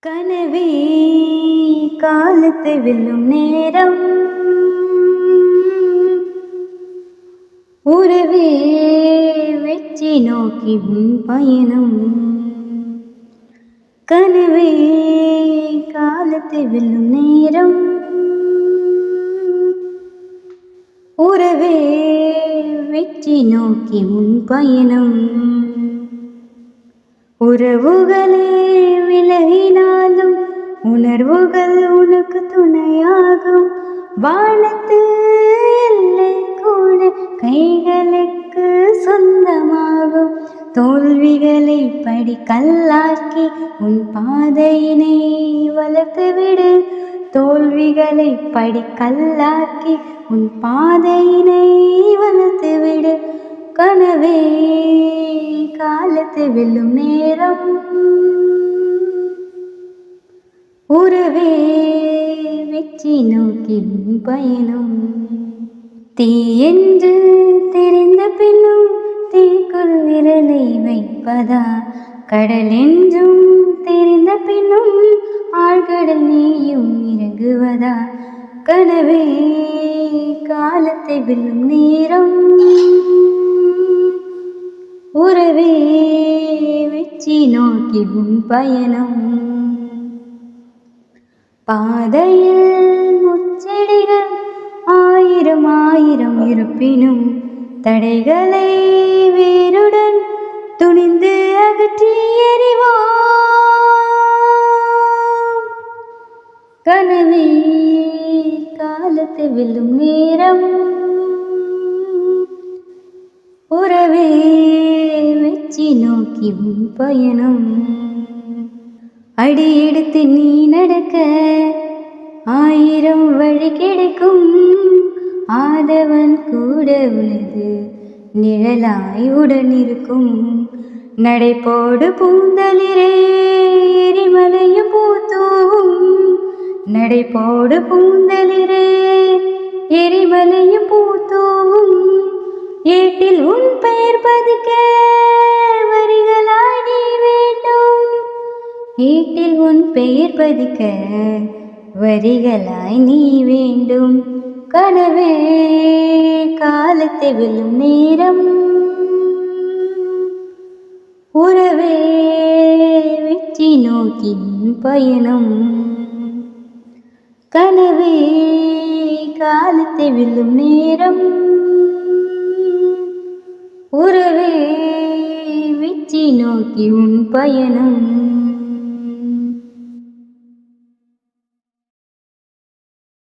கனவே காலத்தை வெல்லும் நேரம், உறவே வெற்றி நோக்கி உன் பயணம். கனவே காலத்தை வெல்லும் நேரம், உறவே வெற்றி நோக்கி உன் பயணம். உறவுகளே விலகினாலும் உணர்வுகள் உனக்கு துணையாகும். வானத்து எல்லை கூட கைகளுக்கு சொந்தமாகும். தோல்விகளை படிக்கல்லாக்கி உன் பாதையினை வளர்த்துவிடு. தோல்விகளை படிக்கல்லாக்கி உன் பாதையினை வளர்த்துவிடு. கனவே காலத்தை வெல்லும் நேரம், உறவே வெற்றி நோக்கி உன் பயணம். தீ என்று தெரிந்த பின்னும் தீக்குள் விரலை வைப்பதா? கடல் என்றும் தெரிந்த பின்னும் ஆழ்கடல் நீயும் இறங்குவதா? கனவே காலத்தை வெல்லும் நேரம், உறவே வெற்றி நோக்கி உன் பயணம். பாதையில் முச்செடிகள் ஆயிரம் ஆயிரம் இருப்பினும் தடைகளை வேருடன் துணிந்து அகற்றி எறிவாம். கனவே காலத்தை வெல்லும் நேரம், உறவே வெற்றி நோக்கி உன் பயணம். அடி எடுத்து நீ நடக்க ஆயிரம் வழி கிடைக்கும். ஆதவன் கூட உனது நிழலாய் உடன் இருக்கும். நடைபோடு பூந்தளிரே எரிமலையும் பூத்தூவும். நடைபோடு பூந்தளிரே எரிமலையும் பூத்தூவும். ஏட்டில் உன் பெயர் பதிக்க வரிகளாய் நீ வேண்டும். ஏட்டில் உன் பெயர் பதிக்க வரிகளாய் நீ வேண்டும். கனவே காலத்தை வெல்லும் நேரம், உறவே வெற்றி நோக்கி உன் பயணம். கனவே காலத்தை வெல்லும் நேரம், உறவே வெற்றி நோக்கி உன் பயணம்.